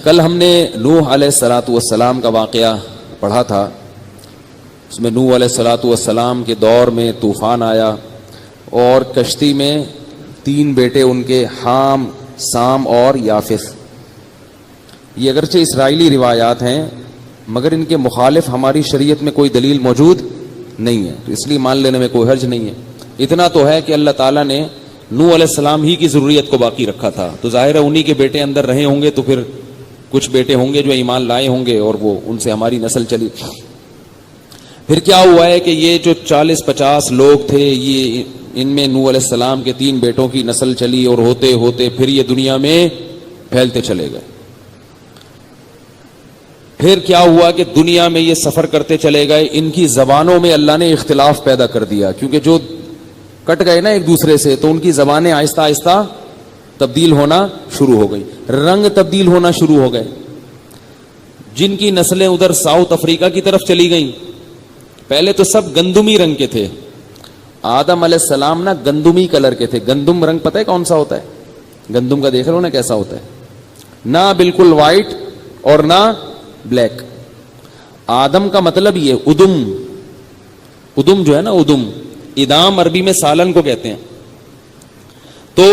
کل ہم نے نوح علیہ الصلاۃ والسلام کا واقعہ پڑھا تھا. اس میں نوح علیہ الصلاۃ والسلام کے دور میں طوفان آیا اور کشتی میں 3 بیٹے ان کے، حام، سام اور یافث. یہ اگرچہ اسرائیلی روایات ہیں مگر ان کے مخالف ہماری شریعت میں کوئی دلیل موجود نہیں ہے، تو اس لیے مان لینے میں کوئی حرج نہیں ہے. اتنا تو ہے کہ اللہ تعالیٰ نے نوح علیہ السلام ہی کی ضروریت کو باقی رکھا تھا، تو ظاہر ہے انہی کے بیٹے اندر رہے ہوں گے، تو پھر کچھ بیٹے ہوں گے جو ایمان لائے ہوں گے اور وہ ان سے ہماری نسل چلی. پھر کیا ہوا ہے کہ یہ جو 40-50 لوگ تھے، یہ ان میں نوح علیہ السلام کے 3 بیٹوں کی نسل چلی اور ہوتے ہوتے پھر یہ دنیا میں پھیلتے چلے گئے. پھر کیا ہوا کہ دنیا میں یہ سفر کرتے چلے گئے، ان کی زبانوں میں اللہ نے اختلاف پیدا کر دیا، کیونکہ جو کٹ گئے نا ایک دوسرے سے تو ان کی زبانیں آہستہ آہستہ تبدیل ہونا شروع ہو گئی، رنگ تبدیل ہونا شروع ہو گئے. جن کی نسلیں ادھر ساؤتھ افریقہ کی طرف چلی گئیں، پہلے تو سب گندمی رنگ کے تھے. آدم علیہ السلام نا گندمی کلر کے تھے. گندم رنگ پتہ ہے کون سا ہوتا ہے؟ گندم کا دیکھ رہے ہو نا کیسا ہوتا ہے، نہ بالکل وائٹ اور نہ بلیک. آدم کا مطلب یہ ادم، ادم جو ہے نا، ادم، ادام عربی میں سالن کو کہتے ہیں. تو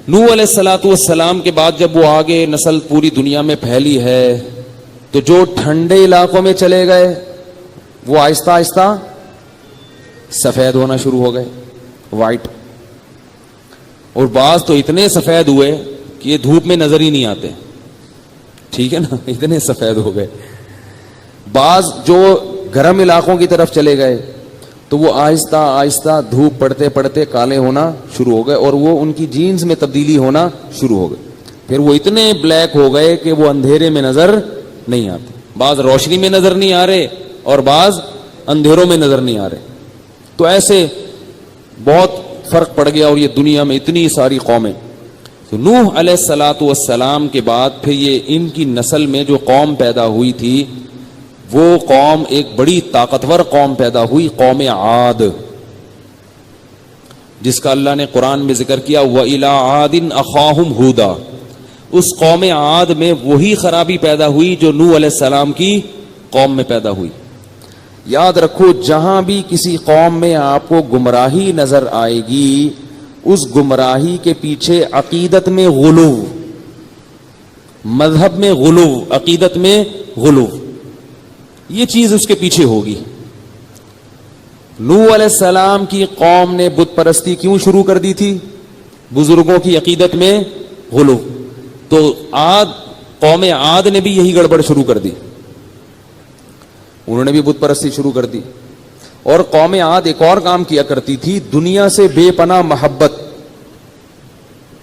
نوح علیہ الصلاۃ والسلام کے بعد جب وہ آگے نسل پوری دنیا میں پھیلی ہے تو جو ٹھنڈے علاقوں میں چلے گئے وہ آہستہ آہستہ سفید ہونا شروع ہو گئے، وائٹ. اور بعض تو اتنے سفید ہوئے کہ یہ دھوپ میں نظر ہی نہیں آتے، ٹھیک ہے نا، اتنے سفید ہو گئے. بعض جو گرم علاقوں کی طرف چلے گئے تو وہ آہستہ آہستہ دھوپ پڑتے پڑتے کالے ہونا شروع ہو گئے اور وہ ان کی جینز میں تبدیلی ہونا شروع ہو گئی. پھر وہ اتنے بلیک ہو گئے کہ وہ اندھیرے میں نظر نہیں آتے. بعض روشنی میں نظر نہیں آ رہے اور بعض اندھیروں میں نظر نہیں آ رہے. تو ایسے بہت فرق پڑ گیا اور یہ دنیا میں اتنی ساری قومیں. تو نوح علیہ الصلاۃ والسلام کے بعد پھر یہ ان کی نسل میں جو قوم پیدا ہوئی تھی وہ قوم ایک بڑی طاقتور قوم پیدا ہوئی، قوم عاد، جس کا اللہ نے قرآن میں ذکر کیا وَإِلَىٰ عَادٍ أَخَاهُمْ هُودًا. اس قوم عاد میں وہی خرابی پیدا ہوئی جو نوح علیہ السلام کی قوم میں پیدا ہوئی. یاد رکھو جہاں بھی کسی قوم میں آپ کو گمراہی نظر آئے گی اس گمراہی کے پیچھے عقیدت میں غلو، مذہب میں غلو، عقیدت میں غلو، یہ چیز اس کے پیچھے ہوگی. نوح علیہ السلام کی قوم نے بت پرستی کیوں شروع کر دی تھی؟ بزرگوں کی عقیدت میں غلو. تو قوم عاد نے بھی یہی گڑبڑ شروع کر دی، انہوں نے بھی بت پرستی شروع کر دی. اور قوم عاد ایک اور کام کیا کرتی تھی، دنیا سے بے پناہ محبت.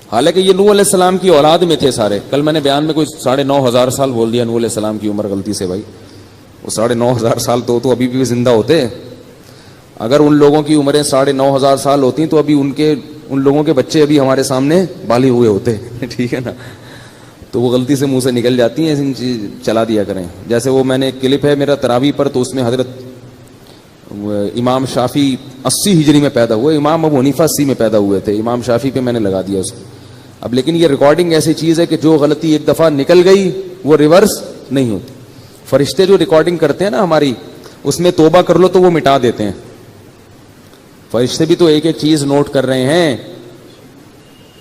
حالانکہ یہ نوح علیہ السلام کی اولاد میں تھے سارے. کل میں نے بیان میں کوئی 9,500 سال بول دیا نوح علیہ السلام کی عمر غلطی سے. بھائی وہ 9,500 سال تو ابھی بھی زندہ ہوتے. اگر ان لوگوں کی عمریں 9,500 سال ہوتی تو ابھی ان لوگوں کے بچے ابھی ہمارے سامنے بالغ ہوئے ہوتے. ٹھیک ہے نا، تو وہ غلطی سے منہ سے نکل جاتی ہیں، ایسی چیز چلا دیا کریں. جیسے وہ میں نے ایک کلپ ہے میرا تراویح پر، تو اس میں حضرت امام شافعی 80 ہجری میں پیدا ہوئے، امام ابو حنیفہ 80 میں پیدا ہوئے تھے. امام شافعی پہ میں نے لگا دیا اس کو. اب لیکن یہ ریکارڈنگ ایسی چیز ہے کہ جو غلطی ایک دفعہ نکل گئی وہ ریورس نہیں ہوتی. فرشتے جو ریکارڈنگ کرتے ہیں نا ہماری، اس میں توبہ کر لو تو وہ مٹا دیتے ہیں. فرشتے بھی تو ایک ایک چیز نوٹ کر رہے ہیں،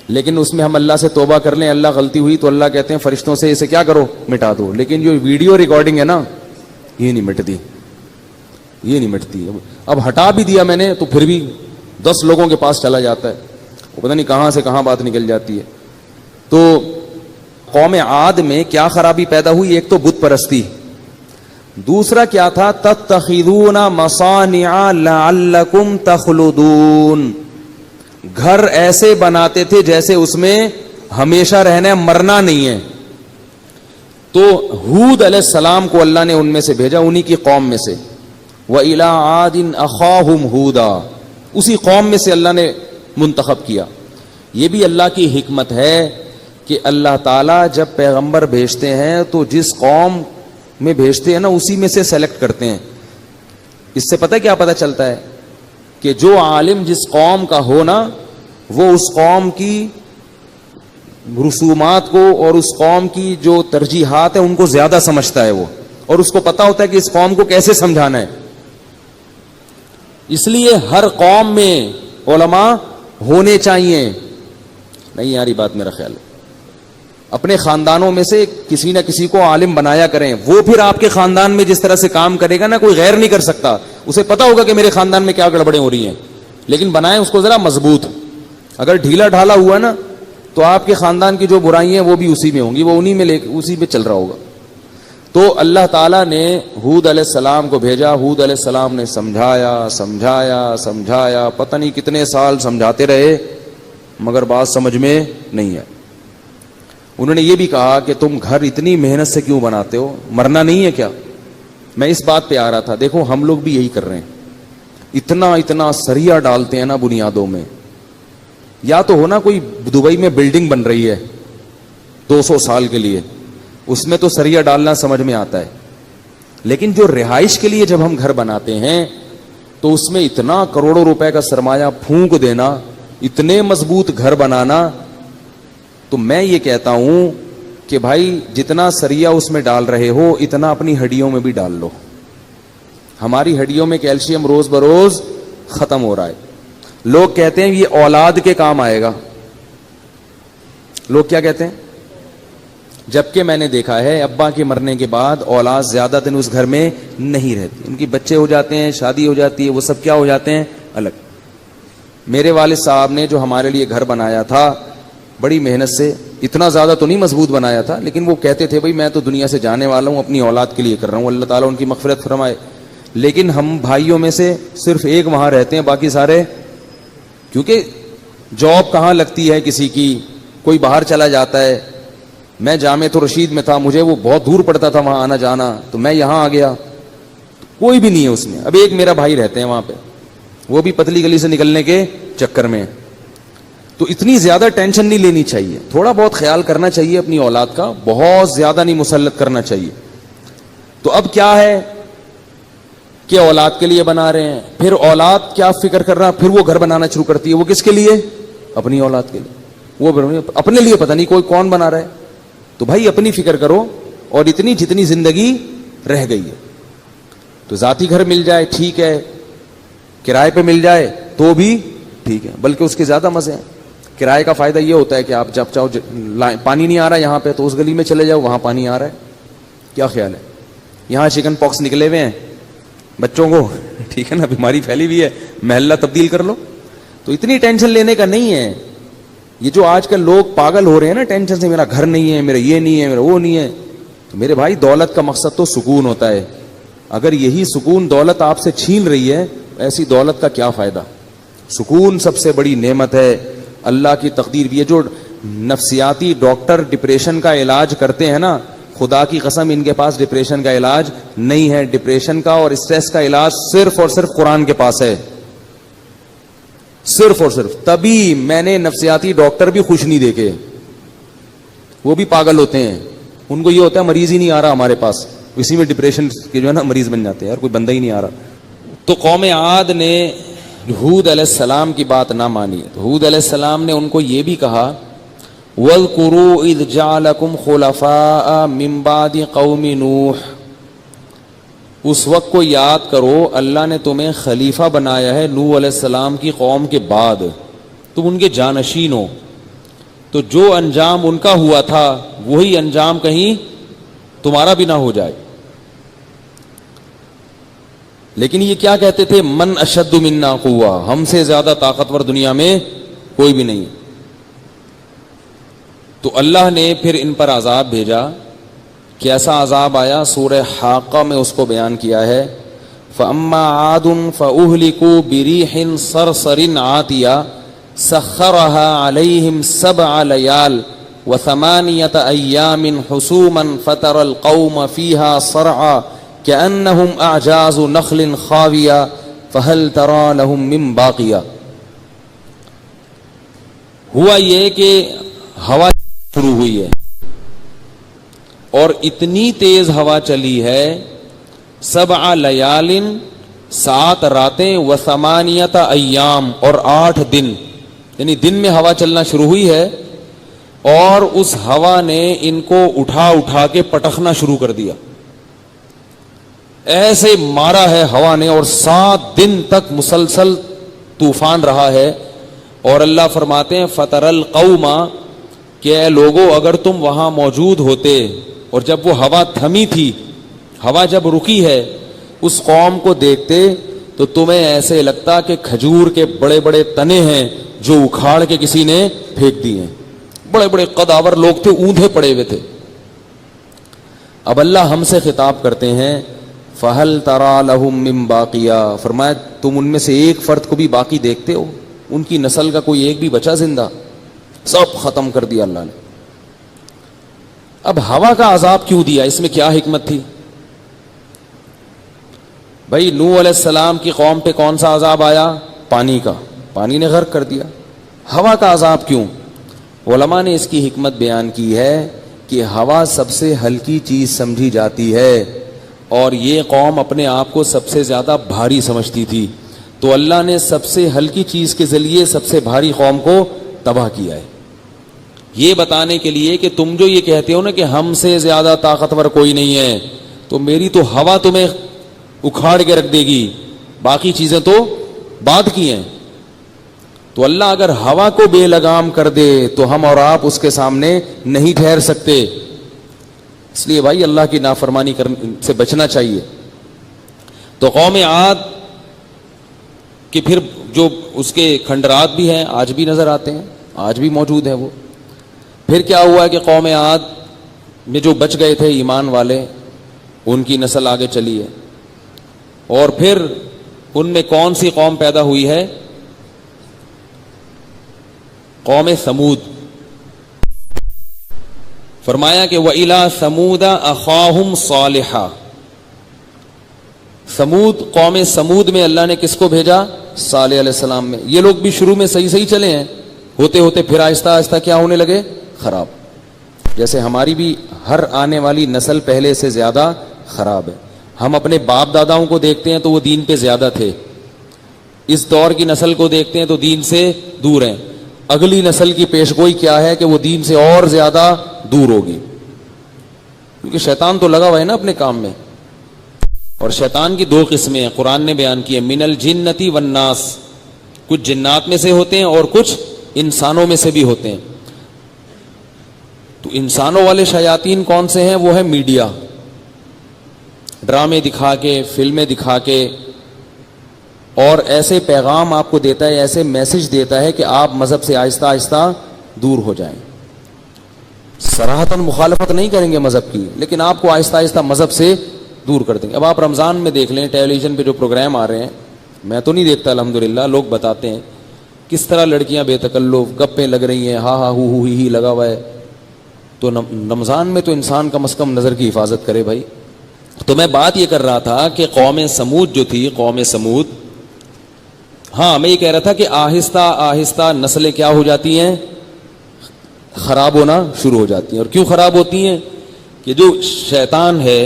لیکن اس میں ہم اللہ سے توبہ کر لیں، اللہ غلطی ہوئی تو اللہ کہتے ہیں فرشتوں سے اسے کیا کرو، مٹا دو. لیکن جو ویڈیو ریکارڈنگ ہے نا یہ نہیں مٹتی، یہ نہیں مٹتی. اب ہٹا بھی دیا میں نے تو پھر بھی 10 لوگوں کے پاس چلا جاتا ہے، وہ پتہ نہیں کہاں سے کہاں بات نکل جاتی ہے. تو قوم عاد میں کیا خرابی پیدا ہوئی؟ ایک تو بت پرستی، دوسرا کیا تھا تتخذون مصانع لعلکم تخلدون. گھر ایسے بناتے تھے جیسے اس میں ہمیشہ رہنا ہے، مرنا نہیں ہے. تو ہود علیہ السلام کو اللہ نے ان میں سے بھیجا، انہی کی قوم میں سے. وَإِلَىٰ عَادٍ أَخَاهُمْ هُودًا، اسی قوم میں سے اللہ نے منتخب کیا. یہ بھی اللہ کی حکمت ہے کہ اللہ تعالیٰ جب پیغمبر بھیجتے ہیں تو جس قوم میں بھیجتے ہیں نا اسی میں سے سلیکٹ کرتے ہیں. اس سے پتہ کیا پتہ چلتا ہے کہ جو عالم جس قوم کا ہو نا وہ اس قوم کی رسومات کو اور اس قوم کی جو ترجیحات ہیں ان کو زیادہ سمجھتا ہے وہ, اور اس کو پتا ہوتا ہے کہ اس قوم کو کیسے سمجھانا ہے. اس لیے ہر قوم میں علماء ہونے چاہیے. نہیں یاری بات میرا خیال ہے, اپنے خاندانوں میں سے کسی نہ کسی کو عالم بنایا کریں. وہ پھر آپ کے خاندان میں جس طرح سے کام کرے گا نا, کوئی غیر نہیں کر سکتا. اسے پتا ہوگا کہ میرے خاندان میں کیا گڑبڑیں ہو رہی ہیں, لیکن بنائیں اس کو ذرا مضبوط. اگر ڈھیلا ڈھالا ہوا نا تو آپ کے خاندان کی جو برائیاں ہیں وہ بھی اسی میں ہوں گی, وہ انہی میں اسی میں چل رہا ہوگا. تو اللہ تعالیٰ نے ہود علیہ السلام کو بھیجا. ہود علیہ السلام نے سمجھایا, پتہ نہیں کتنے سال سمجھاتے رہے, مگر بات سمجھ میں نہیں ہے. انہوں نے یہ بھی کہا کہ تم گھر اتنی محنت سے کیوں بناتے ہو, مرنا نہیں ہے کیا؟ میں اس بات پہ آ رہا تھا. دیکھو ہم لوگ بھی یہی کر رہے ہیں, اتنا سریا ڈالتے ہیں نا بنیادوں میں. یا تو ہونا کوئی دبئی میں بلڈنگ بن رہی ہے 200 سال کے لیے, اس میں تو سریا ڈالنا سمجھ میں آتا ہے. لیکن جو رہائش کے لیے جب ہم گھر بناتے ہیں تو اس میں اتنا کروڑوں روپے کا سرمایہ پھونک دینا, اتنے مضبوط گھر بنانا. تو میں یہ کہتا ہوں کہ بھائی جتنا سریا اس میں ڈال رہے ہو اتنا اپنی ہڈیوں میں بھی ڈال لو. ہماری ہڈیوں میں کیلشیم روز بروز ختم ہو رہا ہے. لوگ کہتے ہیں یہ اولاد کے کام آئے گا. لوگ کیا کہتے ہیں؟ جبکہ میں نے دیکھا ہے ابا کے مرنے کے بعد اولاد زیادہ دن اس گھر میں نہیں رہتی. ان کی بچے ہو جاتے ہیں, شادی ہو جاتی ہے, وہ سب کیا ہو جاتے ہیں الگ. میرے والد صاحب نے جو ہمارے لیے گھر بنایا تھا بڑی محنت سے, اتنا زیادہ تو نہیں مضبوط بنایا تھا, لیکن وہ کہتے تھے بھائی میں تو دنیا سے جانے والا ہوں, اپنی اولاد کے لیے کر رہا ہوں, اللہ تعالیٰ ان کی مغفرت فرمائے. لیکن ہم بھائیوں میں سے صرف ایک وہاں رہتے ہیں, باقی سارے, کیونکہ جاب کہاں لگتی ہے کسی کی, کوئی باہر چلا جاتا ہے. میں جامع تو رشید میں تھا, مجھے وہ بہت دور پڑتا تھا وہاں آنا جانا, تو میں یہاں آ گیا, کوئی بھی نہیں ہے اس میں. اب ایک میرا بھائی رہتے ہیں وہاں پہ, وہ بھی پتلی گلی سے نکلنے کے چکر میں. تو اتنی زیادہ ٹینشن نہیں لینی چاہیے, تھوڑا بہت خیال کرنا چاہیے اپنی اولاد کا, بہت زیادہ نہیں مسلط کرنا چاہیے. تو اب کیا ہے کہ اولاد کے لیے بنا رہے ہیں, پھر اولاد کیا فکر کر رہا, پھر وہ گھر بنانا شروع کرتی ہے. وہ کس کے لیے؟ اپنی اولاد کے لیے. وہ اپنے لیے پتہ نہیں کوئی کون بنا رہا ہے. تو بھائی اپنی فکر کرو, اور اتنی جتنی زندگی رہ گئی ہے تو ذاتی گھر مل جائے ٹھیک ہے, کرائے پہ مل جائے تو بھی ٹھیک ہے, بلکہ اس کے زیادہ مزے ہیں. کرائے کا فائدہ یہ ہوتا ہے کہ آپ جب چاہو, پانی نہیں آ رہا یہاں پہ تو اس گلی میں چلے جاؤ, وہاں پانی آ رہا ہے. کیا خیال ہے؟ یہاں چکن پاکس نکلے ہوئے ہیں بچوں کو, ٹھیک ہے نا, بیماری پھیلی ہوئی ہے, محلہ تبدیل کر لو. تو اتنی ٹینشن لینے کا نہیں ہے. یہ جو آج کل لوگ پاگل ہو رہے ہیں نا ٹینشن سے, میرا گھر نہیں ہے, میرا یہ نہیں ہے, میرا وہ نہیں ہے. تو میرے بھائی دولت کا مقصد تو سکون ہوتا ہے. اگر یہی سکون دولت آپ سے چھین رہی ہے, ایسی دولت کا کیا فائدہ؟ سکون سب سے بڑی نعمت ہے, اللہ کی تقدیر بھی ہے. جو نفسیاتی ڈاکٹر ڈپریشن کا علاج کرتے ہیں نا, خدا کی قسم ان کے پاس ڈپریشن کا علاج نہیں ہے. ڈپریشن کا اور اسٹریس کا علاج صرف اور صرف قرآن کے پاس ہے, صرف اور صرف. تبھی میں نے نفسیاتی ڈاکٹر بھی خوش نہیں دیکھے, وہ بھی پاگل ہوتے ہیں. ان کو یہ ہوتا ہے مریض ہی نہیں آ رہا ہمارے پاس, اسی میں ڈپریشن کے جو ہے نا مریض بن جاتے ہیں, یار کوئی بندہ ہی نہیں آ رہا. تو قوم عاد نے ہود علیہ السلام کی بات نہ مانی. تو ہود علیہ السلام نے ان کو یہ بھی کہا وَاذْكُرُوا إِذْ جَعَلَكُمْ خُلَفَاءَ مِن بَعْدِ قَوْمِ نُوحٍ, اس وقت کو یاد کرو اللہ نے تمہیں خلیفہ بنایا ہے نوح علیہ السلام کی قوم کے بعد, تم ان کے جانشین ہو. تو جو انجام ان کا ہوا تھا وہی انجام کہیں تمہارا بھی نہ ہو جائے. لیکن یہ کیا کہتے تھے, من اشد منا قوہ, ہم سے زیادہ طاقتور دنیا میں کوئی بھی نہیں. تو اللہ نے پھر ان پر عذاب بھیجا. کیسا عذاب آیا؟ سورہ حاقہ میں اس کو بیان کیا ہے. فَأَمَّا عَادٌ فَأُهْلِكُوا بِرِيحٍ صَرْصَرٍ عَاتِيَةٍ سَخَّرَهَا عَلَيْهِمْ 7 لَيَالٍ و8 أَيَّامٍ حُسُومًا فَتَرَى الْقَوْمَ فِيهَا صَرْعًا كَأَنَّهُمْ أَعْجَازُ نَخْلٍ خَاوِيَةٍ فَهَلْ تَرَى لَهُم مِّن بَاقِيَةٍ. ہوا یہ کہ ہوا شروع ہوئی ہے اور اتنی تیز ہوا چلی ہے, 7 لیال 7 راتیں و8 ایام اور 8 دن, یعنی دن میں ہوا چلنا شروع ہوئی ہے اور اس ہوا نے ان کو اٹھا اٹھا کے پٹخنا شروع کر دیا. ایسے مارا ہے ہوا نے, اور 7 دن تک مسلسل طوفان رہا ہے. اور اللہ فرماتے ہیں فَتَرَ الْقَوْمَ, کہ اے لوگو اگر تم وہاں موجود ہوتے اور جب وہ ہوا تھمی تھی, ہوا جب رکی ہے, اس قوم کو دیکھتے تو تمہیں ایسے لگتا کہ کھجور کے بڑے بڑے تنے ہیں جو اکھاڑ کے کسی نے پھینک دیے. بڑے بڑے قداور لوگ تھے, اوندھے پڑے ہوئے تھے. اب اللہ ہم سے خطاب کرتے ہیں فَهَلْ تَرَى لَهُم مِّن بَاقِيَةٍ, فرمایا تم ان میں سے ایک فرد کو بھی باقی دیکھتے ہو؟ ان کی نسل کا کوئی ایک بھی بچا زندہ؟ سب ختم کر دیا اللہ نے. اب ہوا کا عذاب کیوں دیا, اس میں کیا حکمت تھی؟ بھائی نوح علیہ السلام کی قوم پہ کون سا عذاب آیا؟ پانی کا, پانی نے غرق کر دیا. ہوا کا عذاب کیوں؟ علماء نے اس کی حکمت بیان کی ہے کہ ہوا سب سے ہلکی چیز سمجھی جاتی ہے, اور یہ قوم اپنے آپ کو سب سے زیادہ بھاری سمجھتی تھی, تو اللہ نے سب سے ہلکی چیز کے ذریعے سب سے بھاری قوم کو تباہ کیا ہے, یہ بتانے کے لیے کہ تم جو یہ کہتے ہو نا کہ ہم سے زیادہ طاقتور کوئی نہیں ہے, تو میری تو ہوا تمہیں اکھاڑ کے رکھ دے گی, باقی چیزیں تو بعد کی ہیں. تو اللہ اگر ہوا کو بے لگام کر دے تو ہم اور آپ اس کے سامنے نہیں ٹھہر سکتے. اس لیے بھائی اللہ کی نافرمانی سے بچنا چاہیے. تو قوم عاد کہ پھر جو اس کے کھنڈرات بھی ہیں آج بھی نظر آتے ہیں, آج بھی موجود ہیں وہ. پھر کیا ہوا کہ قوم عاد میں جو بچ گئے تھے ایمان والے, ان کی نسل آگے چلی ہے, اور پھر ان میں کون سی قوم پیدا ہوئی ہے؟ قوم سمود. فرمایا کہ وَإِلَىٰ ثَمُودَ أَخَاهُمْ صَالِحًا, سمود, قوم سمود میں اللہ نے کس کو بھیجا؟ صالح علیہ السلام میں. یہ لوگ بھی شروع میں صحیح چلے ہیں, ہوتے ہوتے پھر آہستہ آہستہ کیا ہونے لگے؟ خراب. جیسے ہماری بھی ہر آنے والی نسل پہلے سے زیادہ خراب ہے. ہم اپنے باپ داداؤں کو دیکھتے ہیں تو وہ دین پہ زیادہ تھے, اس دور کی نسل کو دیکھتے ہیں تو دین سے دور ہیں. اگلی نسل کی پیشگوئی کیا ہے کہ وہ دین سے اور زیادہ دور ہوگی, کیونکہ شیطان تو لگا ہوا ہے نا اپنے کام میں. اور شیطان کی 2 قسمیں ہیں, قرآن نے بیان کی ہے, من الجنتی والناس, کچھ جنات میں سے ہوتے ہیں اور کچھ انسانوں میں سے بھی ہوتے ہیں. تو انسانوں والے شیاطین کون سے ہیں؟ وہ ہے میڈیا, ڈرامے دکھا کے, فلمیں دکھا کے, اور ایسے پیغام آپ کو دیتا ہے, ایسے میسج دیتا ہے کہ آپ مذہب سے آہستہ آہستہ دور ہو جائیں. صراحتاً مخالفت نہیں کریں گے مذہب کی, لیکن آپ کو آہستہ آہستہ مذہب سے دور کر دیں گے. اب آپ رمضان میں دیکھ لیں ٹیلی ویژن پہ جو پروگرام آ رہے ہیں, میں تو نہیں دیکھتا الحمدللہ, لوگ بتاتے ہیں کس طرح لڑکیاں بے تکلف گپیں لگ رہی ہیں, ہا ہا ہو ہی لگا ہوا ہے. تو رمضان میں تو انسان کم از کم نظر کی حفاظت کرے بھائی. تو میں بات یہ کر رہا تھا کہ قوم سمود جو تھی, قوم سمود, ہاں میں یہ کہہ رہا تھا کہ آہستہ آہستہ نسلیں کیا ہو جاتی ہیں؟ خراب ہونا شروع ہو جاتی ہیں. اور کیوں خراب ہوتی ہیں؟ کہ جو شیطان ہے,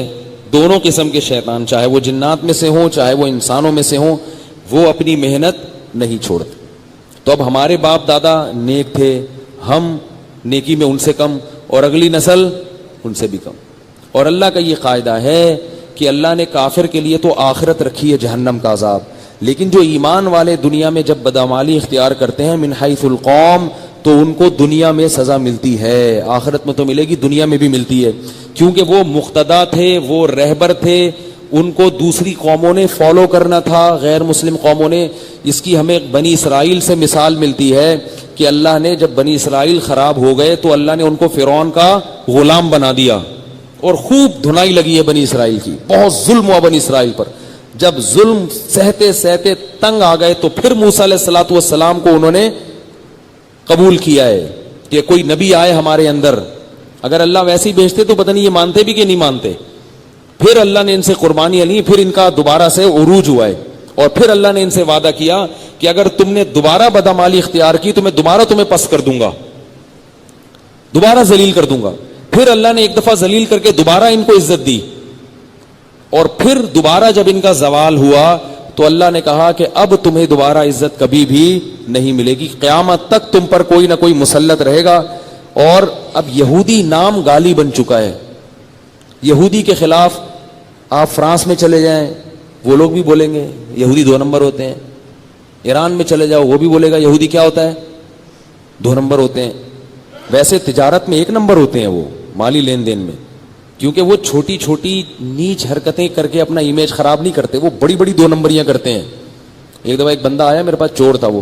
دونوں قسم کے شیطان, چاہے وہ جنات میں سے ہوں چاہے وہ انسانوں میں سے ہوں, وہ اپنی محنت نہیں چھوڑتے. تو اب ہمارے باپ دادا نیک تھے, ہم نیکی میں ان سے کم, اور اگلی نسل ان سے بھی کم. اور اللہ کا یہ قاعدہ ہے کہ اللہ نے کافر کے لیے تو آخرت رکھی ہے جہنم کا عذاب, لیکن جو ایمان والے دنیا میں جب بدعمالی اختیار کرتے ہیں من حیث القوم, تو ان کو دنیا میں سزا ملتی ہے, آخرت میں تو ملے گی, دنیا میں بھی ملتی ہے, کیونکہ وہ مقتدا تھے, وہ رہبر تھے, ان کو دوسری قوموں نے فالو کرنا تھا, غیر مسلم قوموں نے. اس کی ہمیں بنی اسرائیل سے مثال ملتی ہے کہ اللہ نے جب بنی اسرائیل خراب ہو گئے تو اللہ نے ان کو فرعون کا غلام بنا دیا, اور خوب دھنائی لگی ہے بنی اسرائیل کی, بہت ظلم ہوا بنی اسرائیل پر. جب ظلم سہتے سہتے تنگ آ گئے تو پھر موسیٰ علیہ الصلوۃ والسلام کو انہوں نے قبول کیا ہے کہ کوئی نبی آئے ہمارے اندر. اگر اللہ ویسے ہی بھیجتے تو پتہ نہیں یہ مانتے بھی کہ نہیں مانتے. پھر اللہ نے ان سے قربانیاں لی, پھر ان کا دوبارہ سے عروج ہوا ہے, اور پھر اللہ نے ان سے وعدہ کیا کہ اگر تم نے دوبارہ بدعمالی اختیار کی تو میں دوبارہ تمہیں پس کر دوں گا, دوبارہ ذلیل کر دوں گا. پھر اللہ نے ایک دفعہ ذلیل کر کے دوبارہ ان کو عزت دی, اور پھر دوبارہ جب ان کا زوال ہوا تو اللہ نے کہا کہ اب تمہیں دوبارہ عزت کبھی بھی نہیں ملے گی, قیامت تک تم پر کوئی نہ کوئی مسلط رہے گا. اور اب یہودی نام گالی بن چکا ہے. یہودی کے خلاف آپ فرانس میں چلے جائیں وہ لوگ بھی بولیں گے یہودی 2 نمبر ہوتے ہیں. ایران میں چلے جاؤ وہ بھی بولے گا یہودی کیا ہوتا ہے, 2 نمبر ہوتے ہیں. ویسے تجارت میں 1 نمبر ہوتے ہیں وہ, مالی لین دین میں, کیونکہ وہ چھوٹی چھوٹی نیچ حرکتیں کر کے اپنا امیج خراب نہیں کرتے, وہ بڑی بڑی 2 نمبریاں کرتے ہیں. ایک دفعہ ایک بندہ آیا میرے پاس, چور تھا وہ,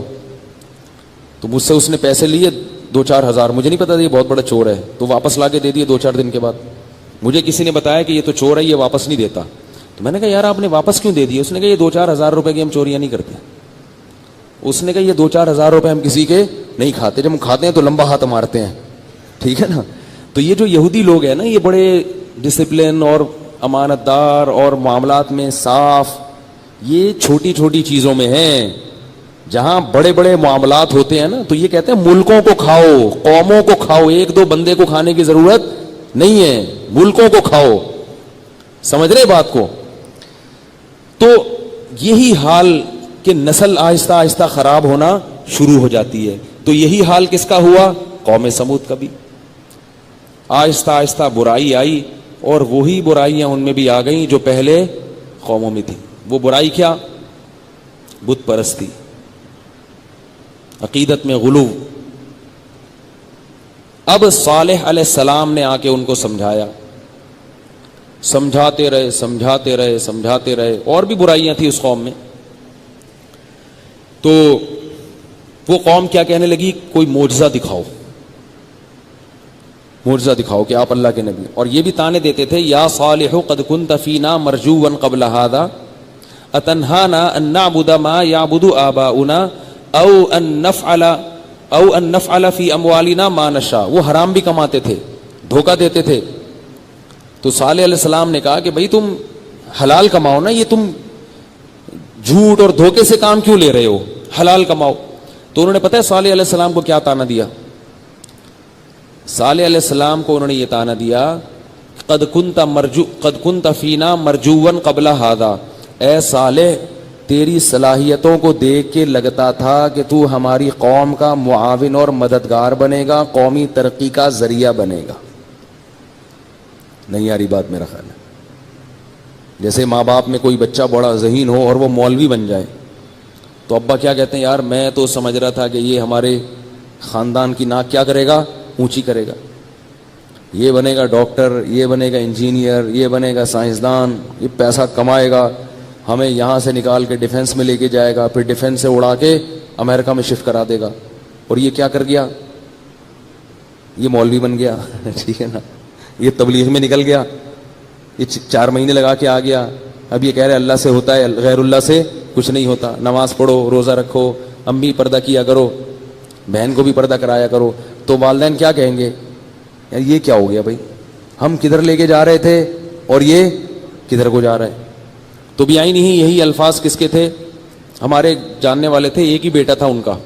تو مجھ سے اس نے پیسے لیے 2-4 ہزار. مجھے نہیں پتا تھا یہ بہت بڑا چور ہے, تو واپس لا کے دے دیے 2-4 دن کے بعد. مجھے کسی نے بتایا کہ یہ تو چور ہے, یہ واپس نہیں دیتا. تو میں نے کہا یار آپ نے واپس کیوں دے دیے؟ اس نے کہا یہ 2-4 ہزار روپے کی ہم چوریاں نہیں کرتے. اس نے کہا یہ 2-4 ہزار روپے ہم کسی کے نہیں کھاتے, جب ہم کھاتے ہیں تو لمبا ہاتھ مارتے ہیں, ٹھیک ہے نا. تو یہ جو یہودی لوگ ہیں نا, یہ بڑے ڈسپلن اور امانت دار اور معاملات میں صاف, یہ چھوٹی چھوٹی چیزوں میں ہیں. جہاں بڑے بڑے معاملات ہوتے ہیں نا, تو یہ کہتے ہیں ملکوں کو کھاؤ, قوموں کو کھاؤ, 1-2 بندے کو کھانے کی ضرورت نہیں ہے, ملکوں کو کھاؤ. سمجھ رہے بات کو؟ تو یہی حال کہ نسل آہستہ آہستہ خراب ہونا شروع ہو جاتی ہے. تو یہی حال کس کا ہوا؟ قوم سمود کا بھی. آہستہ آہستہ برائی آئی, اور وہی برائیاں ان میں بھی آ گئیں جو پہلے قوموں میں تھی. وہ برائی کیا؟ بت پرستی, عقیدت میں غلو. اب صالح علیہ السلام نے آ کے ان کو سمجھایا, سمجھاتے رہے سمجھاتے رہے سمجھاتے رہے. اور بھی برائیاں تھیں اس قوم میں. تو وہ قوم کیا کہنے لگی, کوئی معجزہ دکھاؤ, معجزہ دکھاؤ کہ آپ اللہ کے نبی. اور یہ بھی تانے دیتے تھے, یا صالح قد کنت فینا مرجوا قبل هذا اتنهانا ان نعبد ما يعبد آباؤنا او ان نفعل فی اموالنا ما نشاء. وہ حرام بھی کماتے تھے, دھوکہ دیتے تھے. تو صالح علیہ السلام نے کہا کہ بھائی تم حلال کماؤ نا, یہ تم جھوٹ اور دھوکے سے کام کیوں لے رہے ہو, حلال کماؤ. تو انہوں نے پتہ ہے صالح علیہ السلام کو کیا تانا دیا؟ صالح علیہ السلام کو انہوں نے یہ تانا دیا, قد کنت فینا مرجوا قبل هذا. اے صالح, تیری صلاحیتوں کو دیکھ کے لگتا تھا کہ تو ہماری قوم کا معاون اور مددگار بنے گا, قومی ترقی کا ذریعہ بنے گا. نہیں یاری بات میرا خیال ہے. جیسے ماں باپ میں کوئی بچہ بڑا ذہین ہو اور وہ مولوی بن جائے, تو ابا کیا کہتے ہیں, یار میں تو سمجھ رہا تھا کہ یہ ہمارے خاندان کی ناک کیا کرے گا, اونچی کرے گا, یہ بنے گا ڈاکٹر, یہ بنے گا انجینئر, یہ بنے گا سائنسدان, یہ پیسہ کمائے گا, ہمیں یہاں سے نکال کے ڈیفنس میں لے کے جائے گا, پھر ڈیفنس سے اڑا کے امریکہ میں شفٹ کرا دے گا. اور یہ کیا کر گیا, یہ مولوی بن گیا, ٹھیک ہے نا, یہ تبلیغ میں نکل گیا, یہ 4 مہینے لگا کے آ گیا. اب یہ کہہ رہے اللہ سے ہوتا ہے, غیر اللہ سے کچھ نہیں ہوتا. نماز پڑھو, روزہ رکھو, امی پردہ کیا کرو, بہن کو بھی پردہ کرایا کرو. تو والدین کیا کہیں گے, یار یہ کیا ہو گیا بھائی, ہم کدھر لے کے جا رہے تھے اور یہ کدھر کو جا رہا ہے. تو بھی آئی نہیں. یہی الفاظ کس کے تھے, ہمارے جاننے والے تھے, ایک ہی بیٹا تھا ان کا,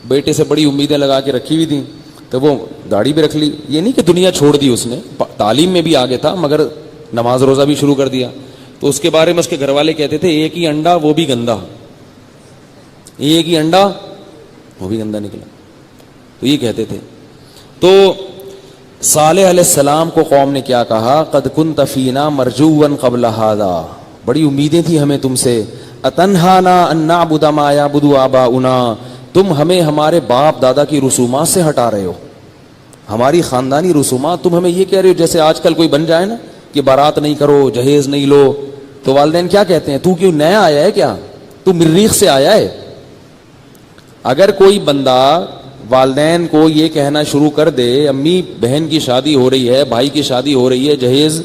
بیٹے سے بڑی امیدیں لگا کے رکھی ہوئی تھیں, تو وہ داڑھی بھی رکھ لی. یہ نہیں کہ دنیا چھوڑ دی اس نے, تعلیم میں بھی آگے تھا, مگر نماز روزہ بھی شروع کر دیا. تو اس کے بارے میں اس کے گھر والے کہتے تھے, ایک ہی انڈا وہ بھی گندا, ایک ہی انڈا وہ بھی گندا نکلا. تو یہ کہتے تھے. تو صالح علیہ السلام کو قوم نے کیا کہا, قد کنت فینا مرجوا قبل هذا, بڑی امیدیں تھی ہمیں تم سے, اتنہانا ان نعبد ما یعبد آباؤنا, تم ہمیں ہمارے باپ دادا کی رسومات سے ہٹا رہے ہو, ہماری خاندانی رسومات. تم ہمیں یہ کہہ رہے ہو جیسے آج کل کوئی بن جائے نا کہ بارات نہیں کرو, جہیز نہیں لو, تو والدین کیا کہتے ہیں, تو کیوں نیا آیا ہے کیا, تو مریخ سے آیا ہے. اگر کوئی بندہ والدین کو یہ کہنا شروع کر دے, امی بہن کی شادی ہو رہی ہے, بھائی کی شادی ہو رہی ہے, جہیز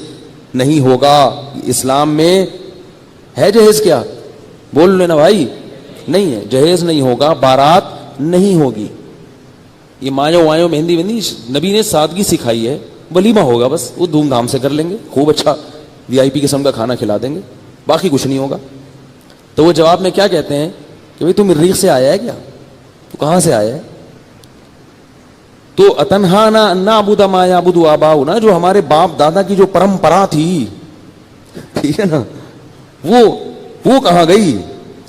نہیں ہوگا, اسلام میں ہے جہیز کیا, بول لینا بھائی, نہیں ہے, جہیز نہیں ہوگا, بارات نہیں ہوگی, یہ مایو وایو مہندی وہندی نبی نے سادگی سکھائی ہے, ولیمہ ہوگا بس, وہ دھوم دھام سے کر لیں گے, خوب اچھا VIP قسم کا کھانا کھلا دیں گے, باقی کچھ نہیں ہوگا. تو وہ جواب میں کیا کہتے ہیں کہ بھائی تو مریخ سے آیا ہے کیا, تو کہاں سے آیا ہے, تو اتنہانا ان نعبد ما یعبد آباؤنا, جو ہمارے باپ دادا کی جو پرمپرا تھی, ٹھیک ہے نا, وہ کہاں گئی.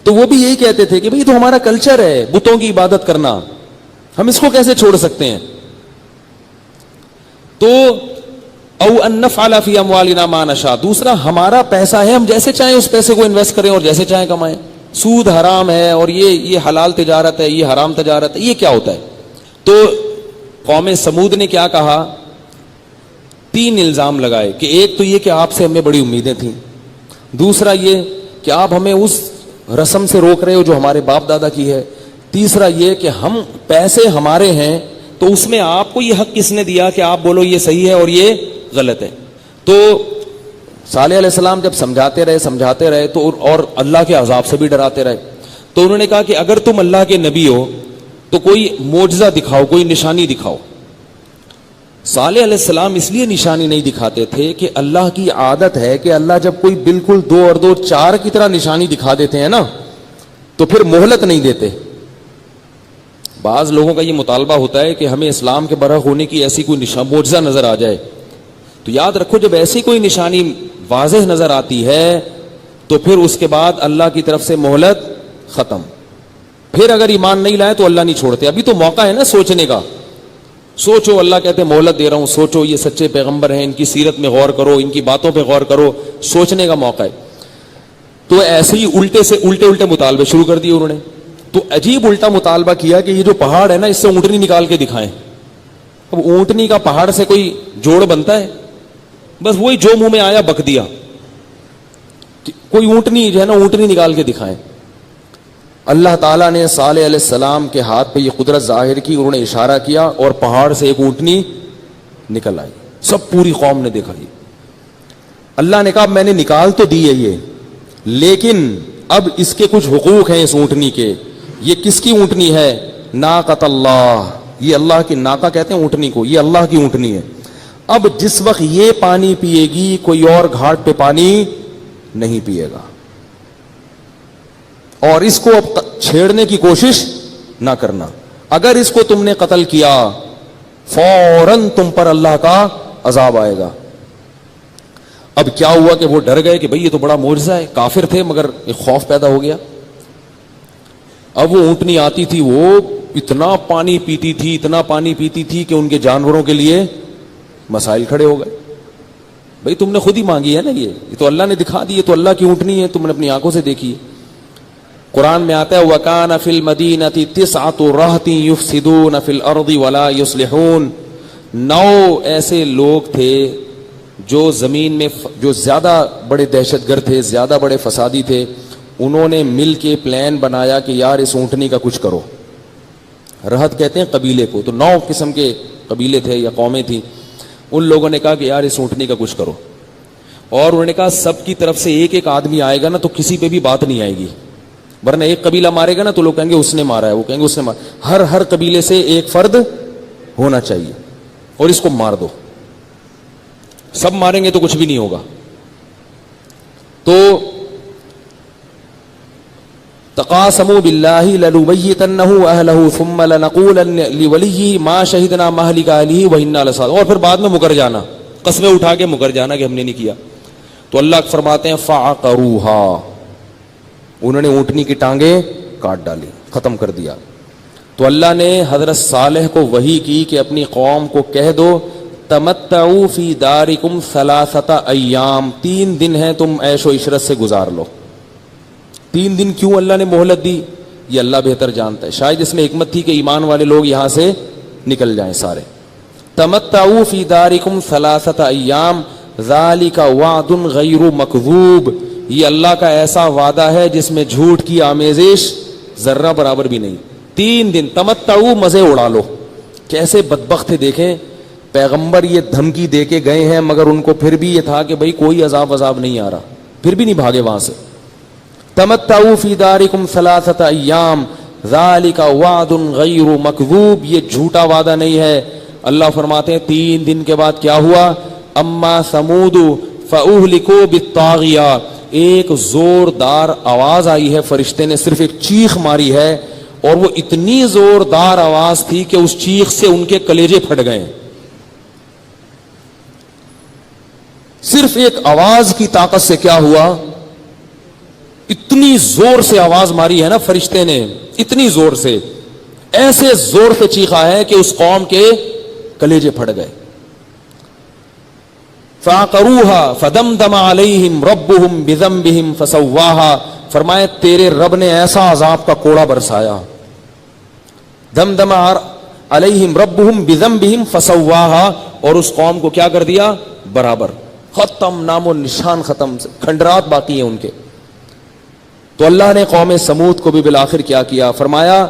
تو وہ بھی یہی کہتے تھے کہ بھئی تو ہمارا کلچر ہے بتوں کی عبادت کرنا, ہم اس کو کیسے چھوڑ سکتے ہیں. تو او ان نفعل فی اموالنا ما نشاء، دوسرا ہمارا پیسہ ہے، ہم جیسے چاہیں اس پیسے کو انویسٹ کریں اور جیسے چاہیں کمائیں. سود حرام ہے اور یہ حلال تجارت ہے، یہ حرام تجارت ہے، یہ کیا ہوتا ہے؟ تو قوم سمود نے کیا کہا؟ 3 الزام لگائے کہ ایک تو یہ کہ آپ سے ہمیں بڑی امیدیں تھیں، دوسرا یہ کہ آپ ہمیں اس رسم سے روک رہے ہو جو ہمارے باپ دادا کی ہے، تیسرا یہ کہ ہم پیسے ہمارے ہیں تو اس میں آپ کو یہ حق کس نے دیا کہ آپ بولو یہ صحیح ہے اور یہ غلط ہے؟ تو صالح علیہ السلام جب سمجھاتے رہے تو اور اللہ کے عذاب سے بھی ڈراتے رہے، تو انہوں نے کہا کہ اگر تم اللہ کے نبی ہو تو کوئی معجزہ دکھاؤ، کوئی نشانی دکھاؤ. صالح علیہ السلام اس لیے نشانی نہیں دکھاتے تھے کہ اللہ کی عادت ہے کہ اللہ جب کوئی بالکل 2 اور 2 4 کی طرح نشانی دکھا دیتے ہیں نا تو پھر مہلت نہیں دیتے. بعض لوگوں کا یہ مطالبہ ہوتا ہے کہ ہمیں اسلام کے برحق ہونے کی ایسی کوئی معجزہ نظر آ جائے، تو یاد رکھو جب ایسی کوئی نشانی واضح نظر آتی ہے تو پھر اس کے بعد اللہ کی طرف سے مہلت ختم. پھر اگر ایمان نہیں لائے تو اللہ نہیں چھوڑتے. ابھی تو موقع ہے نا سوچنے کا، سوچو، اللہ کہتے ہیں مہلت دے رہا ہوں، سوچو یہ سچے پیغمبر ہیں، ان کی سیرت میں غور کرو، ان کی باتوں پہ غور کرو، سوچنے کا موقع ہے. تو ایسے ہی الٹے مطالبے شروع کر دیے انہوں نے. تو عجیب الٹا مطالبہ کیا کہ یہ جو پہاڑ ہے نا اس سے اونٹنی نکال کے دکھائیں. اب اونٹنی کا پہاڑ سے کوئی جوڑ بنتا ہے؟ بس وہی جو منہ میں آیا بک دیا. کوئی اونٹنی جو ہے نا اونٹنی نکال کے دکھائیں. اللہ تعالیٰ نے صالح علیہ السلام کے ہاتھ پہ یہ قدرت ظاہر کی، انہوں نے اشارہ کیا اور پہاڑ سے ایک اونٹنی نکل آئی. سب پوری قوم نے دیکھا. اللہ نے کہا میں نے نکال تو دی ہے یہ، لیکن اب اس کے کچھ حقوق ہیں اس اونٹنی کے. یہ کس کی اونٹنی ہے؟ ناقۃ اللہ، یہ اللہ کی ناقہ کہتے ہیں اونٹنی کو، یہ اللہ کی اونٹنی ہے. اب جس وقت یہ پانی پیے گی کوئی اور گھاٹ پہ پانی نہیں پیے گا، اور اس کو اب چھیڑنے کی کوشش نہ کرنا. اگر اس کو تم نے قتل کیا فوراً تم پر اللہ کا عذاب آئے گا. اب کیا ہوا کہ وہ ڈر گئے کہ بھئی یہ تو بڑا معجزہ ہے. کافر تھے مگر ایک خوف پیدا ہو گیا. اب وہ اونٹنی آتی تھی، وہ اتنا پانی پیتی تھی کہ ان کے جانوروں کے لیے مسائل کھڑے ہو گئے. بھئی تم نے خود ہی مانگی ہے نا، یہ تو اللہ نے دکھا دی، یہ تو اللہ کی اونٹنی ہے، تم نے اپنی آنکھوں سے دیکھی. قرآن میں آتا ہے وَكَانَ فِي الْمَدِينَةِ 9 رَهْطٍ يُفْسِدُونَ فِي الْأَرْضِ وَلَا يُصْلِحُونَ. 9 ایسے لوگ تھے جو زمین میں جو زیادہ بڑے دہشت گرد تھے، زیادہ بڑے فسادی تھے. انہوں نے مل کے پلان بنایا کہ یار اس اونٹنی کا کچھ کرو. رہط کہتے ہیں قبیلے کو، تو 9 قسم کے قبیلے تھے یا قومیں تھیں. ان لوگوں نے کہا کہ یار اس اونٹنی کا کچھ کرو، اور انہوں نے کہا سب کی طرف سے ایک آدمی آئے گا نا تو کسی پہ بھی بات نہیں آئے گی، ورنہ ایک قبیلہ مارے گا نا تو لوگ کہیں گے اس نے مارا ہے، وہ کہیں گے اس نے مارا. ہر قبیلے سے ایک فرد ہونا چاہیے اور اس کو مار دو. سب ماریں گے تو کچھ بھی نہیں ہوگا. تو تقاسموا باللہ لنبیتنہ اہلہ ثم لنقولن لولیہ ما شہدنا مہلک اہلہ وإنا لصادقون. اور پھر بعد میں مکر جانا، قسمیں اٹھا کے مکر جانا کہ ہم نے نہیں کیا. تو اللہ فرماتے ہیں فعقروها، انہوں نے اونٹنی کی ٹانگیں کاٹ ڈالی، ختم کر دیا. تو اللہ نے حضرت صالح کو وحی کی کہ اپنی قوم کو کہہ دو تمتعوا فی دارکم 3 ایام، 3 دن ہیں تم عیش و عشرت سے گزار لو. 3 دن کیوں اللہ نے مہلت دی یہ اللہ بہتر جانتا ہے. شاید اس میں حکمت تھی کہ ایمان والے لوگ یہاں سے نکل جائیں سارے. تمتعوا فی دارکم 3 ایام ذالک وعد غیر مکذوب، یہ اللہ کا ایسا وعدہ ہے جس میں جھوٹ کی آمیزش ذرہ برابر بھی نہیں. 3 دن تمتعوا، مزے اڑا لو. کیسے بدبخت تھے دیکھیں، پیغمبر یہ دھمکی دے کے گئے ہیں مگر ان کو پھر بھی یہ تھا کہ بھئی کوئی عذاب نہیں آ رہا، پھر بھی نہیں بھاگے وہاں سے. تمتعوا فی دارکم 3 ایام ذالک وعد غیر مکذوب، یہ جھوٹا وعدہ نہیں ہے. اللہ فرماتے ہیں 3 دن کے بعد کیا ہوا؟ اما ثمود فاہلکوا بالطاغیہ، ایک زوردار آواز آئی ہے، فرشتے نے صرف ایک چیخ ماری ہے اور وہ اتنی زوردار آواز تھی کہ اس چیخ سے ان کے کلیجے پھٹ گئے. صرف ایک آواز کی طاقت سے کیا ہوا؟ اتنی زور سے آواز ماری ہے نا فرشتے نے، اتنی زور سے، ایسے زور سے چیخا ہے کہ اس قوم کے کلیجے پھٹ گئے. فعقروها فدمدم علیہم ربهم بذنبهم فسواها، فرمائے تیرے رب نے ایسا عذاب کا کوڑا برسایا، دمدم علیہم ربهم بذنبهم فسواها، اور اس قوم کو کیا کر دیا؟ برابر، ختم، نام و نشان ختم، کھنڈرات باقی ہیں ان کے۔ تو اللہ نے قوم سمود کو بھی بالآخر کیا فرمایا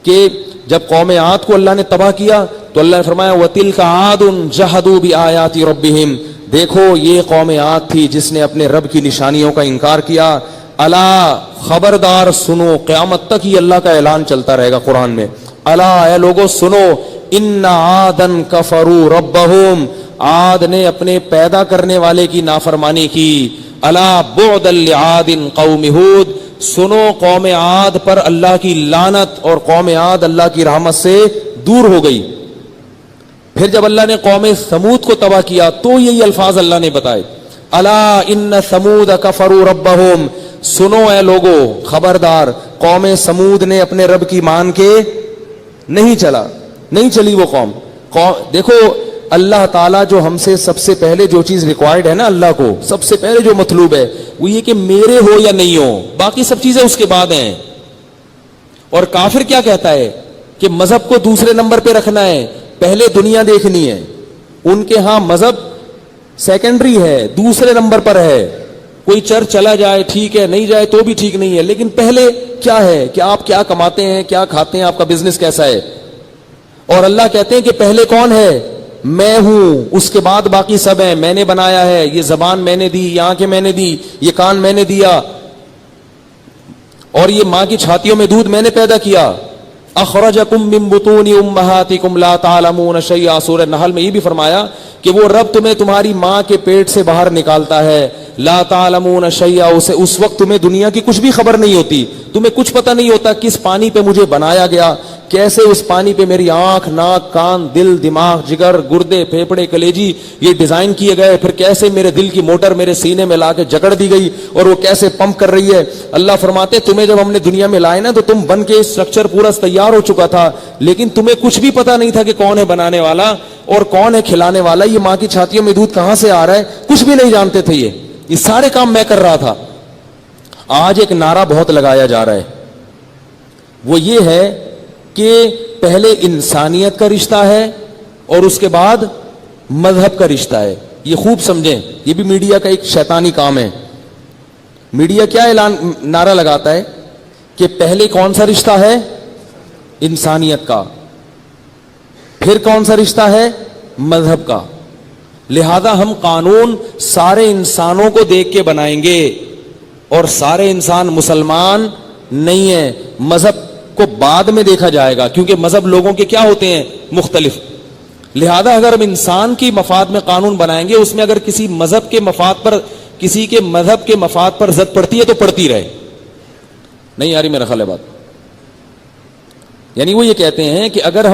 کہ جب قوم عاد کو اللہ نے تباہ کیا تو اللہ نے فرمایا وَتِلْكَ عَادٌ جَحَدُوا بِآيَاتِ رَبِّهِمْ، دیکھو یہ قوم عاد تھی جس نے اپنے رب کی نشانیوں کا انکار کیا۔ الا، خبردار سنو، قیامت تک یہ اللہ کا اعلان چلتا رہے گا قرآن میں، الا اے لوگو سنو، ان عادن کفروا ربہم، عاد نے اپنے پیدا کرنے والے کی نافرمانی کی۔ الا بعدا لعاد قوم ہود، سنو قوم عاد پر اللہ کی لعنت، اور قوم عاد اللہ کی رحمت سے دور ہو گئی۔ پھر جب اللہ نے قوم ثمود کو تباہ کیا تو یہی الفاظ اللہ نے بتائے، الا ان ثمود کفروا ربہم، سنو اے لوگو خبردار، قوم ثمود نے اپنے رب کی مان کے نہیں چلی وہ قوم۔ دیکھو اللہ تعالیٰ جو ہم سے سب سے پہلے جو چیز ریکوائرڈ ہے نا، اللہ کو سب سے پہلے جو مطلوب ہے وہ یہ کہ میرے ہو یا نہیں ہو، باقی سب چیزیں اس کے بعد ہیں۔ اور کافر کیا کہتا ہے کہ مذہب کو دوسرے نمبر پہ رکھنا ہے، پہلے دنیا دیکھنی ہے۔ ان کے ہاں مذہب سیکنڈری ہے، دوسرے نمبر پر ہے۔ کوئی چرچ چلا جائے ٹھیک ہے، نہیں جائے تو بھی ٹھیک نہیں ہے، لیکن پہلے کیا ہے کہ آپ کیا کماتے ہیں، کیا کھاتے ہیں، آپ کا بزنس کیسا ہے۔ اور اللہ کہتے ہیں کہ پہلے کون ہے؟ میں ہوں، اس کے بعد باقی سب ہیں، میں نے بنایا ہے، یہ زبان میں نے دی، یہ آنکھیں میں نے دی، یہ کان میں نے دیا، اور یہ ماں کی چھاتیوں میں دودھ میں نے پیدا کیا۔ اخرجکم من بطون امہاتکم لا تعلمون شیئا، سورہ نحل میں یہ بھی فرمایا کہ وہ رب تمہیں تمہاری ماں کے پیٹ سے باہر نکالتا ہے، لا تعلمون شیئا، اس وقت تمہیں دنیا کی کچھ بھی خبر نہیں ہوتی، تمہیں کچھ پتہ نہیں ہوتا کس پانی پہ مجھے بنایا گیا، کیسے اس پانی پہ میری آنکھ، ناک، کان، دل، دماغ، جگر، گردے، پھیپھڑے، کلیجی یہ ڈیزائن کیے گئے، پھر کیسے میرے دل کی موٹر میرے سینے میں لا کے جکڑ دی گئی اور وہ کیسے پمپ کر رہی ہے۔ اللہ فرماتے تمہیں جب ہم نے دنیا میں لائے نا تو تم بن کے اسٹرکچر پورا تیار ہو چکا تھا، لیکن تمہیں کچھ بھی پتہ نہیں تھا کہ کون ہے بنانے والا اور کون ہے کھلانے والا، یہ ماں کی چھاتیوں میں دودھ کہاں سے آ رہا ہے کچھ بھی نہیں جانتے تھے۔ یہ سارے کام میں کر رہا تھا۔ آج ایک نعرہ بہت لگایا جا رہا ہے، وہ یہ ہے کہ پہلے انسانیت کا رشتہ ہے اور اس کے بعد مذہب کا رشتہ ہے۔ یہ خوب سمجھیں، یہ بھی میڈیا کا ایک شیطانی کام ہے۔ میڈیا کیا نعرہ لگاتا ہے کہ پہلے کون سا رشتہ ہے؟ انسانیت کا، پھر کون سا رشتہ ہے؟ مذہب کا۔ لہذا ہم قانون سارے انسانوں کو دیکھ کے بنائیں گے، اور سارے انسان مسلمان نہیں ہیں، مذہب کو بعد میں دیکھا جائے گا، کیونکہ مذہب لوگوں کے کیا ہوتے ہیں؟ مختلف۔ لہذا اگر ہم انسان کی مفاد میں قانون بنائیں گے، اس میں اگر کسی مذہب کے مفاد پر، کسی کے مذہب کے مفاد پر زد پڑتی ہے تو پڑتی رہے۔ نہیں آ رہی میرا خیال ہے بات؟ یعنی وہ یہ کہتے ہیں کہ اگر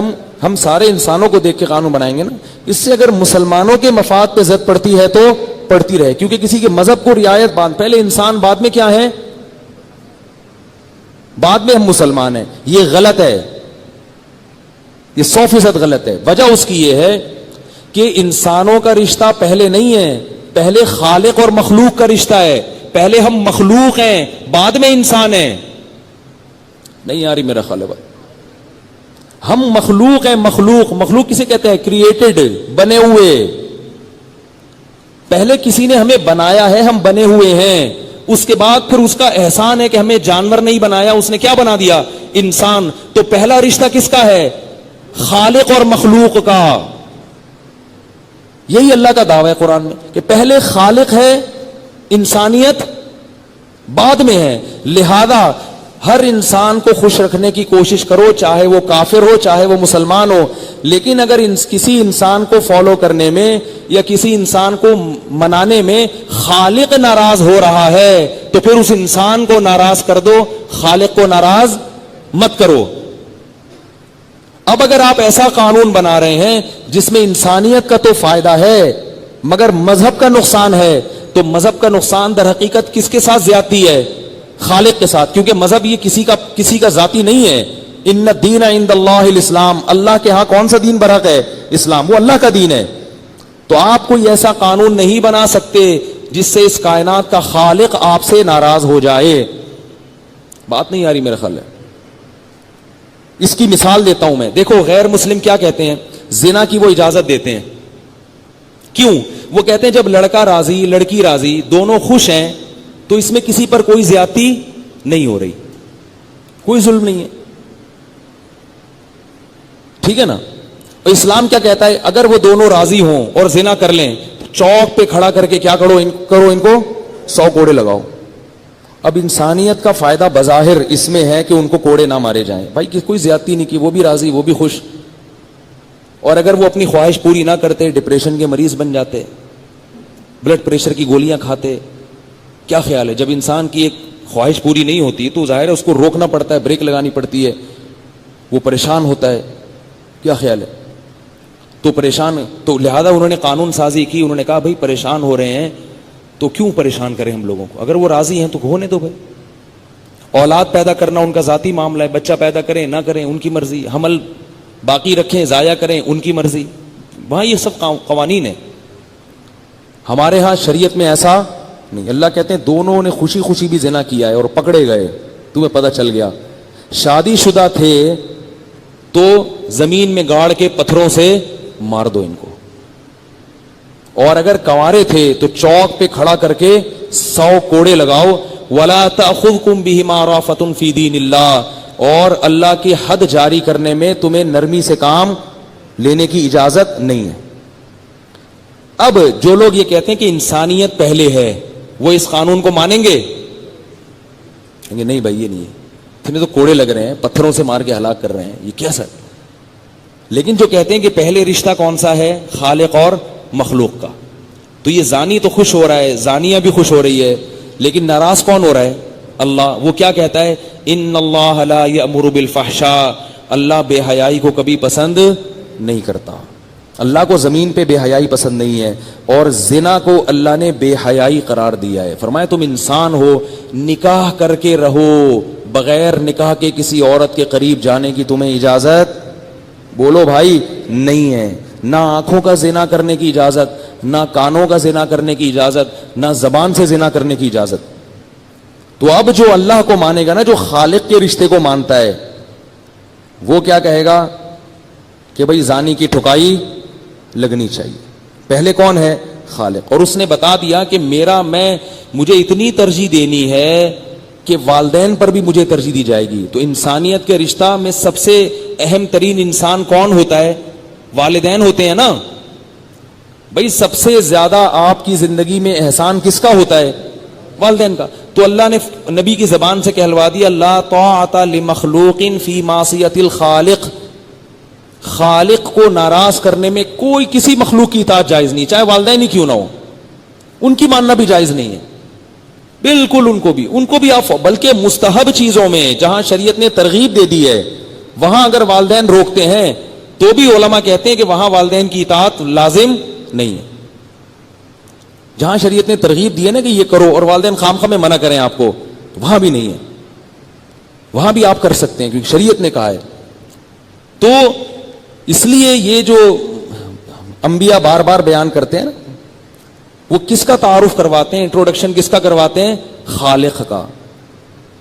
ہم سارے انسانوں کو دیکھ کے قانون بنائیں گے نا، اس سے اگر مسلمانوں کے مفاد پہ زد پڑتی ہے تو پڑتی رہے، کیونکہ کسی کے مذہب کو رعایت پہلے انسان بعد میں کیا ہے؟ بعد میں ہم مسلمان ہیں۔ یہ غلط ہے، یہ 100% غلط ہے۔ وجہ اس کی یہ ہے کہ انسانوں کا رشتہ پہلے نہیں ہے، پہلے خالق اور مخلوق کا رشتہ ہے۔ پہلے ہم مخلوق ہیں، بعد میں انسان ہیں۔ نہیں آ رہی میرا خیال ہے بات؟ ہم مخلوق ہیں۔ مخلوق کسے کہتے ہیں؟ کریٹڈ، بنے ہوئے۔ پہلے کسی نے ہمیں بنایا ہے، ہم بنے ہوئے ہیں، اس کے بعد پھر اس کا احسان ہے کہ ہمیں جانور نہیں بنایا، اس نے کیا بنا دیا؟ انسان۔ تو پہلا رشتہ کس کا ہے؟ خالق اور مخلوق کا۔ یہی اللہ کا دعویٰ ہے قرآن میں کہ پہلے خالق ہے، انسانیت بعد میں ہے۔ لہذا ہر انسان کو خوش رکھنے کی کوشش کرو، چاہے وہ کافر ہو چاہے وہ مسلمان ہو، لیکن اگر کسی انسان کو فالو کرنے میں یا کسی انسان کو منانے میں خالق ناراض ہو رہا ہے تو پھر اس انسان کو ناراض کر دو، خالق کو ناراض مت کرو۔ اب اگر آپ ایسا قانون بنا رہے ہیں جس میں انسانیت کا تو فائدہ ہے مگر مذہب کا نقصان ہے، تو مذہب کا نقصان در حقیقت کس کے ساتھ زیادتی ہے؟ خالق کے ساتھ، کیونکہ مذہب یہ کسی کا ذاتی نہیں ہے۔ ان الدین عند اللہ الاسلام، اللہ کے ہاں کون سا دین برحق ہے؟ اسلام، وہ اللہ کا دین ہے۔ تو آپ کوئی ایسا قانون نہیں بنا سکتے جس سے اس کائنات کا خالق آپ سے ناراض ہو جائے. بات نہیں آ رہی میرا خیال ہے. اس کی مثال دیتا ہوں میں. دیکھو غیر مسلم کیا کہتے ہیں, زنا کی وہ اجازت دیتے ہیں. کیوں؟ وہ کہتے ہیں جب لڑکا راضی لڑکی راضی دونوں خوش ہیں تو اس میں کسی پر کوئی زیادتی نہیں ہو رہی, کوئی ظلم نہیں ہے. ٹھیک ہے نا. اسلام کیا کہتا ہے, اگر وہ دونوں راضی ہوں اور زنا کر لیں چوک پہ کھڑا کر کے کیا کرو ان کو 100 کوڑے لگاؤ. اب انسانیت کا فائدہ بظاہر اس میں ہے کہ ان کو کوڑے نہ مارے جائیں. بھائی کوئی زیادتی نہیں کی, وہ بھی راضی وہ بھی خوش. اور اگر وہ اپنی خواہش پوری نہ کرتے ڈپریشن کے مریض بن جاتے, بلڈ پریشر کی گولیاں کھاتے. کیا خیال ہے, جب انسان کی ایک خواہش پوری نہیں ہوتی تو ظاہر ہے اس کو روکنا پڑتا ہے, بریک لگانی پڑتی ہے, وہ پریشان ہوتا ہے. کیا خیال ہے؟ تو پریشان, تو لہذا انہوں نے قانون سازی کی. انہوں نے کہا بھائی پریشان ہو رہے ہیں تو کیوں پریشان کریں ہم لوگوں کو, اگر وہ راضی ہیں تو ہونے دو بھائی. اولاد پیدا کرنا ان کا ذاتی معاملہ ہے, بچہ پیدا کریں نہ کریں ان کی مرضی, حمل باقی رکھیں ضائع کریں ان کی مرضی. وہاں یہ سب قوانین ہیں. ہمارے ہاں شریعت میں ایسا نہیں. اللہ کہتے ہیں دونوں نے خوشی خوشی بھی زنا کیا ہے اور پکڑے گئے, تمہیں پتہ چل گیا, شادی شدہ تھے تو زمین میں گاڑ کے پتھروں سے مار دو ان کو, اور اگر کنوارے تھے تو چوک پہ کھڑا کر کے 100 کوڑے لگاؤ. وَلَا تَأْخُذْكُمْ بِهِمَا رَأْفَةٌ فِي دِينِ اللَّهِ, اور اللہ کی حد جاری کرنے میں تمہیں نرمی سے کام لینے کی اجازت نہیں ہے. اب جو لوگ یہ کہتے ہیں کہ انسانیت پہلے ہے وہ اس قانون کو مانیں گے؟ کہیں گے نہیں بھائی یہ نہیں ہے, اتنے تو کوڑے لگ رہے ہیں, پتھروں سے مار کے ہلاک کر رہے ہیں, یہ کیا سر. لیکن جو کہتے ہیں کہ پہلے رشتہ کون سا ہے, خالق اور مخلوق کا, تو یہ زانی تو خوش ہو رہا ہے, زانیہ بھی خوش ہو رہی ہے, لیکن ناراض کون ہو رہا ہے؟ اللہ. وہ کیا کہتا ہے, ان اللہ لا یأمر بالفحشاء, اللہ بے حیائی کو کبھی پسند نہیں کرتا. اللہ کو زمین پہ بے حیائی پسند نہیں ہے, اور زنا کو اللہ نے بے حیائی قرار دیا ہے. فرمایا تم انسان ہو, نکاح کر کے رہو, بغیر نکاح کے کسی عورت کے قریب جانے کی تمہیں اجازت, بولو بھائی, نہیں ہے. نہ آنکھوں کا زنا کرنے کی اجازت, نہ کانوں کا زنا کرنے کی اجازت, نہ زبان سے زنا کرنے کی اجازت. تو اب جو اللہ کو مانے گا نا, جو خالق کے رشتے کو مانتا ہے, وہ کیا کہے گا کہ بھائی زانی کی ٹھکائی لگنی چاہیے. پہلے کون ہے؟ خالق. اور اس نے بتا دیا کہ مجھے اتنی ترجیح دینی ہے کہ والدین پر بھی مجھے ترجیح دی جائے گی. تو انسانیت کے رشتہ میں سب سے اہم ترین انسان کون ہوتا ہے؟ والدین ہوتے ہیں نا. بھائی سب سے زیادہ آپ کی زندگی میں احسان کس کا ہوتا ہے؟ والدین کا. تو اللہ نے نبی کی زبان سے کہلوا دیا, لا طاعۃ لمخلوق فی معصیۃ الخالق, خالق کو ناراض کرنے میں کوئی کسی مخلوق کی اطاعت جائز نہیں, چاہے والدین ہی کیوں نہ ہو, ان کی ماننا بھی جائز نہیں ہے. بالکل ان کو بھی آپ, بلکہ مستحب چیزوں میں جہاں شریعت نے ترغیب دے دی ہے وہاں اگر والدین روکتے ہیں تو بھی علماء کہتے ہیں کہ وہاں والدین کی اطاعت لازم نہیں ہے. جہاں شریعت نے ترغیب دی ہے نا کہ یہ کرو اور والدین خام میں منع کریں آپ کو, وہاں بھی نہیں ہے, وہاں بھی آپ کر سکتے ہیں کیونکہ شریعت نے کہا ہے. تو اس لیے یہ جو انبیاء بار بار بیان کرتے ہیں نا, وہ کس کا تعارف کرواتے ہیں, انٹروڈکشن کس کا کرواتے ہیں؟ خالق کا.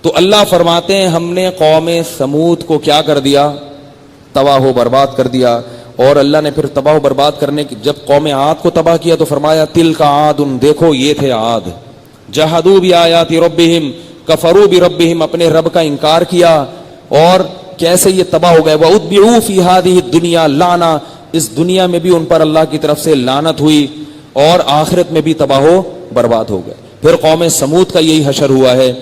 تو اللہ فرماتے ہیں ہم نے قوم سمود کو کیا کر دیا؟ تباہ و برباد کر دیا. اور اللہ نے پھر تباہ و برباد کرنے کی جب قوم عاد کو تباہ کیا تو فرمایا تلک عاد, دیکھو یہ تھے عاد, جحدوا بآیات ربہم کفروا بربہم, اپنے رب کا انکار کیا اور کیسے یہ تباہ ہو گئے. وَأُتْبِعُوا فِي هَذِهِ الدُّنْيَا لَعْنَةً, اس دنیا میں بھی ان پر اللہ کی طرف سے لعنت ہوئی اور آخرت میں بھی تباہ و برباد ہو گئے. پھر قوم سمود کا یہی حشر ہوا ہے